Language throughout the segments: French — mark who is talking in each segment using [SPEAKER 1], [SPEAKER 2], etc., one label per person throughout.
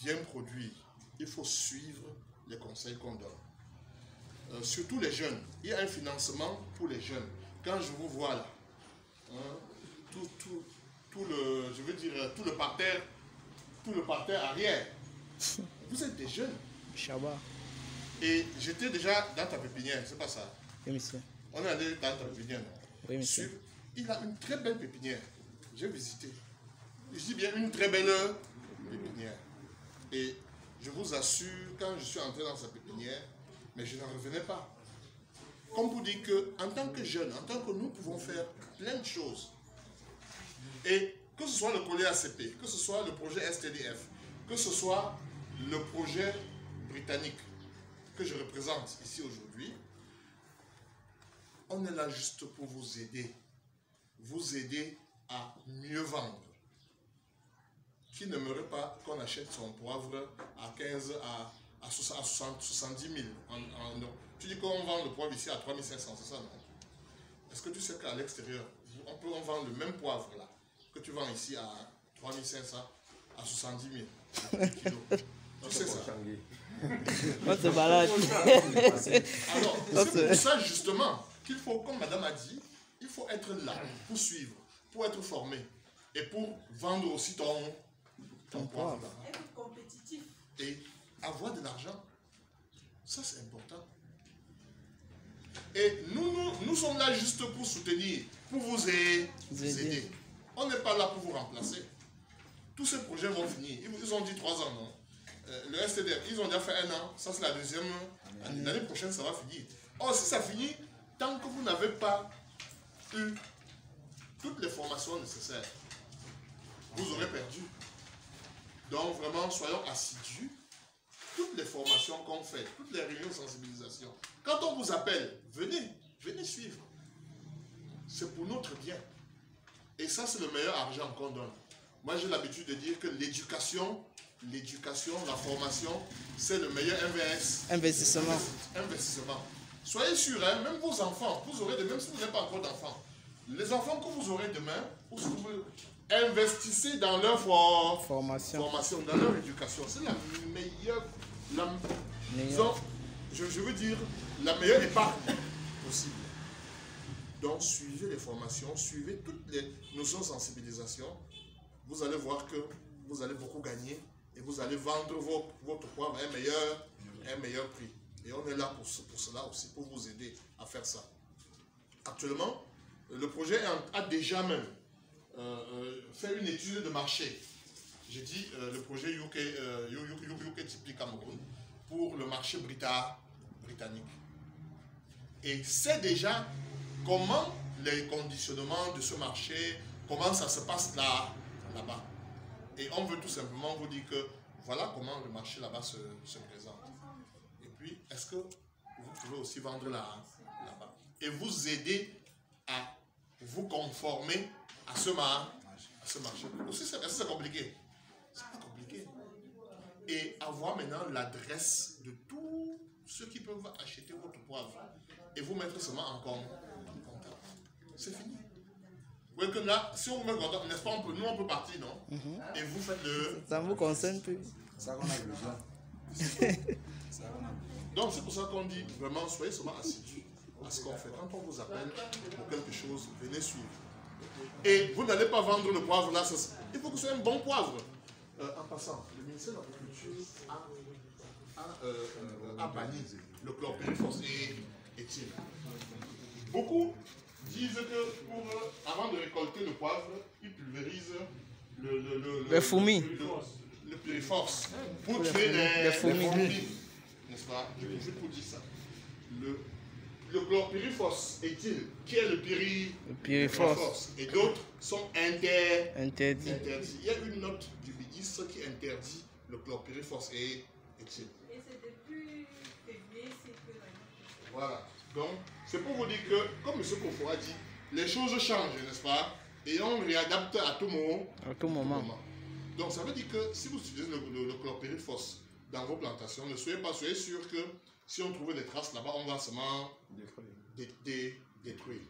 [SPEAKER 1] bien produire, il faut suivre les conseils qu'on donne. Surtout les jeunes. Il y a un financement pour les jeunes. Quand je vous vois là, hein, tout le parterre arrière, vous êtes des jeunes.
[SPEAKER 2] Shabbat.
[SPEAKER 1] Et j'étais déjà dans ta pépinière, c'est pas ça?
[SPEAKER 2] Oui, monsieur.
[SPEAKER 1] On est allé dans ta pépinière, non?
[SPEAKER 2] Oui, monsieur.
[SPEAKER 1] Il a une très belle pépinière. J'ai visité. Je dis bien une très belle pépinière. Et je vous assure, quand je suis entré dans sa pépinière, mais je n'en revenais pas. Comme vous dire qu'en tant que jeune, en tant que nous pouvons faire plein de choses. Et que ce soit le projet ACP, que ce soit le projet STDF, que ce soit le projet britannique que je représente ici aujourd'hui, on est là juste pour vous aider à mieux vendre. Qui n'aimerait pas qu'on achète son poivre à 15, à 70 000 tu dis qu'on vend le poivre ici à 3 500, c'est ça, non? Est-ce que tu sais qu'à l'extérieur, on vend le même poivre là, que tu vends ici à 3 500, à 70 000 kilos? Tu sais ça?
[SPEAKER 2] On se balade.
[SPEAKER 1] Alors, c'est pour ça justement qu'il faut, comme madame a dit, il faut être là pour suivre, pour être formé et pour vendre aussi ton poivre.
[SPEAKER 3] Être compétitif.
[SPEAKER 1] Et avoir de l'argent. Ça, c'est important. Et nous sommes là juste pour soutenir, pour vous aider. On n'est pas là pour vous remplacer. Tous ces projets vont finir. Ils ont dit 3 ans, non? Le STDF, ils ont déjà fait 1 an. Ça, c'est la deuxième année. L'année prochaine, ça va finir. Or, si ça finit, tant que vous n'avez pas eu toutes les formations nécessaires, vous aurez perdu. Donc, vraiment, soyons assidus. Toutes les formations qu'on fait, toutes les réunions de sensibilisation, quand on vous appelle, venez suivre. C'est pour notre bien. Et ça, c'est le meilleur argent qu'on donne. Moi, j'ai l'habitude de dire que l'éducation, la formation, c'est le meilleur investissement. Soyez sûrs, hein, même vos enfants, vous aurez même si vous n'avez pas encore d'enfants, les enfants que vous aurez demain, vous investissez dans leur formation, dans leur éducation. C'est la meilleure, je veux dire, la meilleure épargne possible. Donc, suivez les formations, suivez toutes les notions de sensibilisation. Vous allez voir que vous allez beaucoup gagner et vous allez vendre votre poivre à un meilleur prix. Et on est là pour cela aussi, pour vous aider à faire ça. Actuellement, le projet a déjà même fait une étude de marché. J'ai dit le projet UK Tipeee Cameroun pour le marché britannique. Et c'est déjà comment les conditionnements de ce marché, comment ça se passe là-bas. Et on veut tout simplement vous dire que voilà comment le marché là-bas se présente. Et puis, est-ce que vous pouvez aussi vendre là-bas et vous aider à vous conformer à ce marché. Aussi, est-ce que c'est compliqué? C'est pas compliqué. Et avoir maintenant l'adresse de tous ceux qui peuvent acheter votre poivre et vous mettre seulement en contact. C'est fini. Vous voyez que là, si on vous met en contact, n'est-ce pas, nous on peut partir, non? Et vous faites
[SPEAKER 2] Ça ne vous concerne plus.
[SPEAKER 4] Ça qu'on a besoin.
[SPEAKER 1] Donc c'est pour ça qu'on dit vraiment, soyez seulement assidus à ce qu'on fait. Quand on vous appelle pour quelque chose, venez suivre. Et vous n'allez pas vendre le poivre là, il faut que ce soit un bon poivre. En passant, le ministère de l'Agriculture a banni le chlorpyrifos et éthyle. Beaucoup disent que avant de récolter le poivre, ils pulvérisent
[SPEAKER 2] les fourmis.
[SPEAKER 1] Le pyrifos pour tuer les fourmis. N'est-ce pas? Je vous dis ça. Le chlorpyrifos éthyle, qui est le pyrifos, et d'autres sont interdits. Il y a une note du ministre qui interdit le chlorpyrifos et éthyle.
[SPEAKER 3] Et c'est depuis février, c'est que la note.
[SPEAKER 1] Voilà. Donc, c'est pour vous dire que, comme M. Kofo a dit, les choses changent, n'est-ce pas? Et on réadapte à tout moment. Donc, ça veut dire que si vous utilisez le chlorpyrifos dans vos plantations, ne soyez sûr que si on trouve des traces là-bas, on va seulement détruire.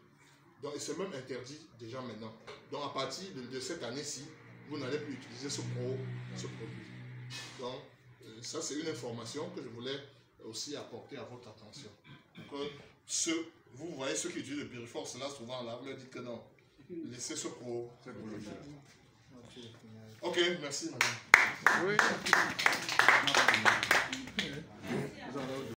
[SPEAKER 1] Donc, c'est même interdit déjà maintenant. Donc, à partir de cette année-ci, vous n'allez plus utiliser ce produit. Donc, ça, c'est une information que je voulais aussi apporter à votre attention. Que vous voyez ceux qui utilisent le piriforce, là, souvent, là, vous leur dites que non. Laissez ce pour le faire. Ok, merci, madame.
[SPEAKER 2] Oui.